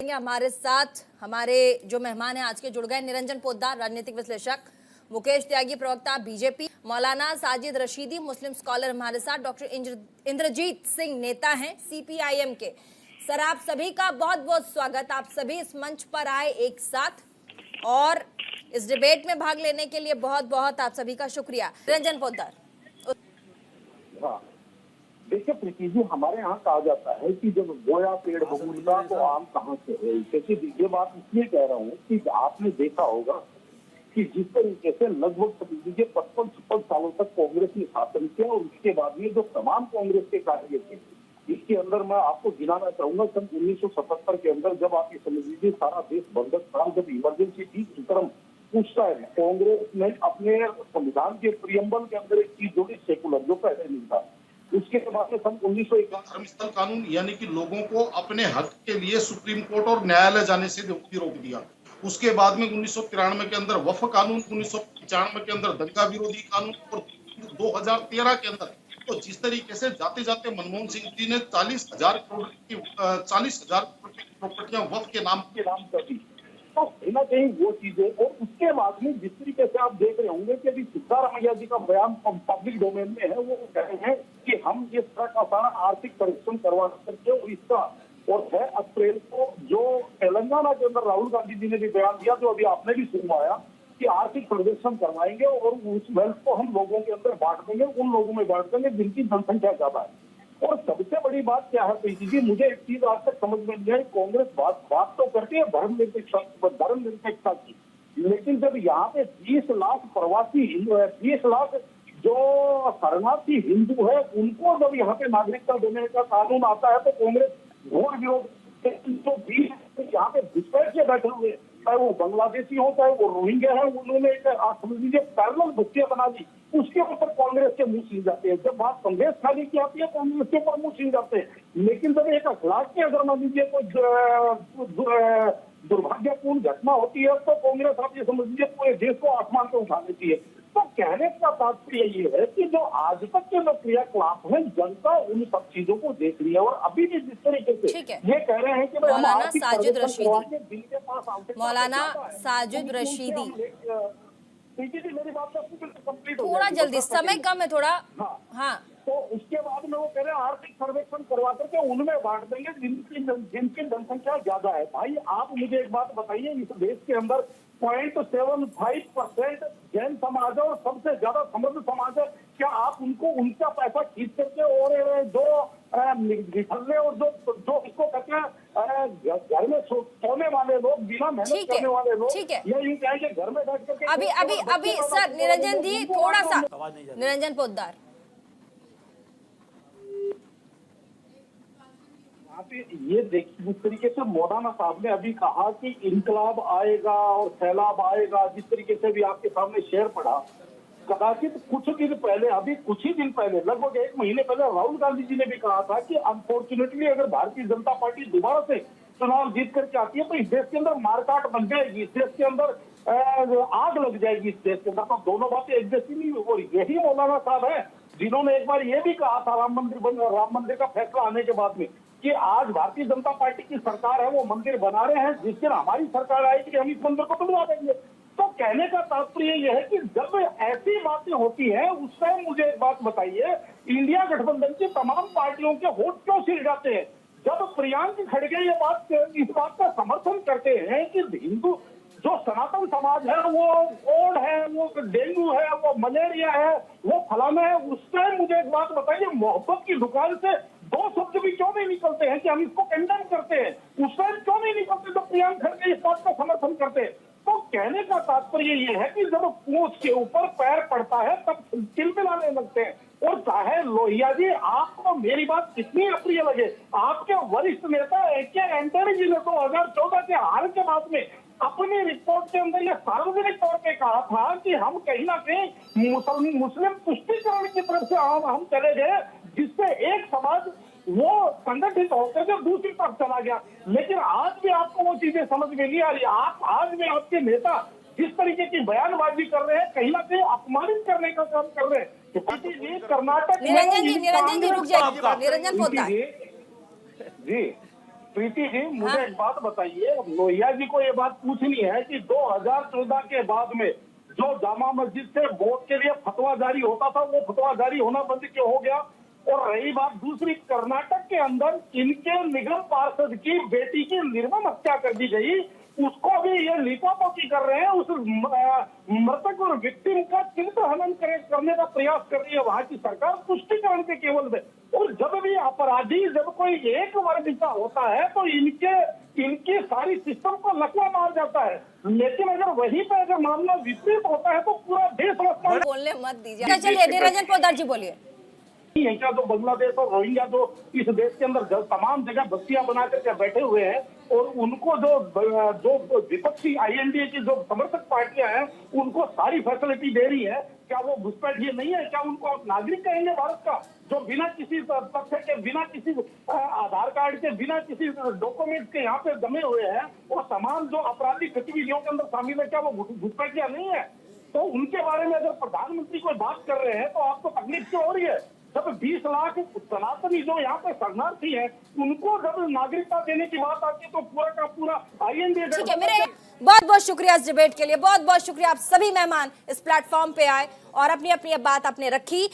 करेंगे। हमारे साथ हमारे जो मेहमान हैं आज के जुड़ गए, निरंजन पोद्दार राजनीतिक विश्लेषक, मुकेश त्यागी प्रवक्ता बीजेपी, मौलाना साजिद रशीदी मुस्लिम स्कॉलर हमारे साथ, डॉक्टर इंद्रजीत सिंह नेता हैं सीपीआईएम के। सर आप सभी का बहुत बहुत स्वागत। आप सभी इस मंच पर आए एक साथ और इस डिबेट में भाग लेने के लिए बहुत बहुत आप सभी का शुक्रिया। निरंजन पोद्दार। हाँ, देखिए प्रीति जी, हमारे यहाँ कहा जाता है कि जब गोया पेड़ बबूलता तो आम कहाँ से है। क्योंकि ये बात इसलिए कह रहा हूँ कि आपने देखा होगा कि जिस तरीके से लगभग समझ लीजिए 55-56 सालों तक कांग्रेस ने शासन किया और उसके बाद में जो तमाम कांग्रेस के कार्य थे, इसके अंदर मैं आपको गिनाना चाहूंगा सन 1977 के अंदर जब आप ये समझ लीजिए सारा देश बंधक था, जब इमरजेंसी थी उस तरह उस टाइम कांग्रेस ने अपने संविधान के प्रियम्बल के अंदर एक चीज जोड़ी, सेकुलर, जो पहले नहीं था। उसके बाद में सन 1951 धर्मस्थल कानून, यानी कि लोगों को अपने हक के लिए सुप्रीम कोर्ट और न्यायालय जाने से रोक दिया। उसके बाद में 1993 के अंदर वक्फ कानून, 1995 के अंदर दंगा विरोधी कानून और 2013 के अंदर तो जिस तरीके से जाते जाते मनमोहन सिंह जी ने 40,000 करोड़ की प्रॉपर्टियां वक्फ के नाम कर दी। तो कहीं ना कहीं वो चीजें, और उसके बाद में जिस तरीके से आप देख रहे होंगे कि अभी सिद्धारमैया जी का बयान पब्लिक डोमेन में है, वो कह रहे हैं कि हम इस तरह का सारा आर्थिक परीक्षण करवा करके और इसका और 6 अप्रैल को जो तेलंगाना के अंदर राहुल गांधी जी ने भी बयान दिया, जो अभी आपने भी सुनवाया, कि आर्थिक सर्वेक्षण करवाएंगे और उस वेल्थ को हम लोगों के अंदर बांट देंगे, उन लोगों में बांट देंगे जिनकी जनसंख्या ज्यादा है। और सबसे बड़ी बात क्या है प्रीति जी, मुझे एक चीज आज तक समझ में नहीं आई, कांग्रेस बात तो करती है धर्मनिरपेक्षता की, लेकिन जब यहाँ पे 20 लाख प्रवासी 20 लाख जो शरणार्थी हिंदू है उनको जब यहाँ पे नागरिकता देने का कानून आता है तो कांग्रेस घोर विरोध। तो 20 यहाँ पे घुसपैठ के बैठे हुए, चाहे वो बांग्लादेशी हो चाहे वो रोहिंग्या है, उन्होंने एक समझ लीजिए पैरेलल बस्तियां बना दी, उसके ऊपर कांग्रेस के मुंह सील जाते हैं। जब बात संदेश खाली की आती है कांग्रेस के ऊपर मुंह सील जाते हैं। लेकिन जब एक अखलाक की अगर मान लीजिए कोई दुर्भाग्यपूर्ण घटना होती है तो कांग्रेस आप ये समझ लीजिए पूरे देश को आसमान पे उठा लेती है। तो कहने का तात्पर्य ये है कि जो आज तक के जो क्रियाकलाप है, जनता उन सब चीजों को देख रही है और अभी भी जिस तरीके से ये कह रहे हैं कि मौलाना साजिद रशीदी, बिल के पास मौलाना साजिद रशीदी, मेरी बात कंप्लीट थोड़ा जल्दी, समय कम है थोड़ा। हाँ, तो उसके बाद में वो कह रहे हैं आर्थिक सर्वेक्षण करवा करके उनमें बांट देंगे जिनकी जनसंख्या ज्यादा है। भाई आप मुझे एक बात बताइए, इस देश के अंदर 0.75% जैन समाज है और सबसे ज्यादा समृद्ध समाज है। क्या आप उनको उनका पैसा खींच करके और जो निकलने और जो इसको कहते हैं घर में सोने वाले लोग, बिना मेहनत करने वाले लोग, या यूं कहेंगे घर में बैठ करके अभी सर निरंजन जी थोड़ा सा, निरंजन पोद्दार, ये देखिए जिस तरीके से मौलाना साहब ने अभी कहा कि इनकलाब आएगा और सैलाब आएगा, जिस तरीके से भी आपके सामने शेर पड़ा, कदाचित कुछ दिन पहले, अभी कुछ ही दिन पहले, लगभग 1 महीने पहले राहुल गांधी जी ने भी कहा था कि अनफॉर्चुनेटली अगर भारतीय जनता पार्टी दोबारा से चुनाव जीत करके आती है तो इस देश के अंदर मारकाट बन जाएगी, इस देश के अंदर आग लग जाएगी, इस देश के अंदर। तो दोनों बातें एक जैसी नहीं हो रही। यही मौलाना साहब है जिन्होंने एक बार ये भी कहा था राम मंदिर का फैसला आने के बाद में कि आज भारतीय जनता पार्टी की सरकार है, वो मंदिर बना रहे हैं, जिस दिन हमारी सरकार आएगी हम इस मंदिर को तुड़वा देंगे। तो कहने का तात्पर्य यह है कि जब ऐसी बातें होती हैं उस टाइम मुझे एक बात बताइए, इंडिया गठबंधन की तमाम पार्टियों के वोट क्यों सिल जाते हैं? जब प्रियंका खड़गे इस बात का समर्थन करते हैं कि हिंदू जो सनातन समाज है वो कोड है, वो डेंगू है, वो मलेरिया है, वो फलाना है, उस टाइम मुझे एक बात बताइए, मोहब्बत की दुकान से 2 शब्द भी क्यों नहीं निकलते हैं कि हम इसको कंडेम करते हैं? उस टाइम क्यों नहीं निकलते जब प्रियंका खड़गे इस बात का समर्थन करते हैं? तो कहने का तात्पर्य ये है कि जब पूंछ के ऊपर पैर पड़ता है तब चिलमिलाने लगते हैं। और चाहे लोहिया जी आपको मेरी बात कितनी अप्रिय लगे, आपके वरिष्ठ नेता AK एंटनी जी ने 2014 के हाल के बाद में अपनी रिपोर्ट के अंदर यह सार्वजनिक तौर पे कहा था कि हम कहीं ना कहीं मुस्लिम तुष्टीकरण की तरफ से हम चले गए, जिससे एक समाज वो संगठित होकर के दूसरी तरफ चला गया। लेकिन आज भी आपको वो चीजें समझ में नहीं आ रही। आप आज भी आपके नेता जिस तरीके की बयानबाजी कर रहे हैं, कहीं ना कहीं अपमानित करने का काम कर रहे हैं। कर्नाटक निरंजन जी रुक जाइए, निरंजन पोद्दार जी प्रीति जी, मुझे हाँ। एक बात बताइए, लोहिया जी को ये बात पूछनी है कि 2014 के बाद में जो जामा मस्जिद से वोट के लिए फतवा जारी होता था, वो फतवा जारी होना बंद क्यों हो गया? और रही बात दूसरी, कर्नाटक के अंदर इनके निगम पार्षद की बेटी की निर्मम हत्या कर दी गई, उसको भी ये लीपापोती कर रहे हैं। उस मृतक और विक्टिम का चित्र हनन करने का प्रयास कर रही है वहां की सरकार, तुष्टिकरण के केवल में। और जब भी अपराधी जब कोई एक वर्ग का होता है तो इनकी सारी सिस्टम को लकवा मार जाता है। लेकिन अगर वहीं पे अगर मामला विपरीत होता है तो पूरा देश बोलने मत दीजिए। चलिए निरंजन पोद्दार जी बोलिए। है क्या जो बांग्लादेश और रोहिंग्या जो इस देश के अंदर तमाम जगह बस्तियां बना करके बैठे हुए हैं और उनको जो विपक्षी आईएनडीए की जो समर्थक पार्टियां हैं उनको सारी फैसिलिटी दे रही है, क्या वो घुसपैठिए नहीं है? क्या उनको आप नागरिक कहेंगे भारत का, जो बिना किसी तथ्य के, बिना किसी आधार कार्ड के, बिना किसी डॉक्यूमेंट के यहाँ पे जमे हुए हैं और तमाम जो आपराधिक गतिविधियों के अंदर शामिल है, क्या वो घुसपैठिया नहीं है? तो उनके बारे में अगर प्रधानमंत्री कोई बात कर रहे हैं तो आपको तकलीफ क्यों हो रही है? जब 20 लाख सनातनी जो यहाँ पे शरणार्थी है उनको जब नागरिकता देने की बात आती है तो पूरा का पूरा आईएनडीए। ठीक है, मेरे बहुत बहुत शुक्रिया इस डिबेट के लिए, बहुत बहुत शुक्रिया। आप सभी मेहमान इस प्लेटफॉर्म पे आए और अपनी अपनी बात आपने रखी।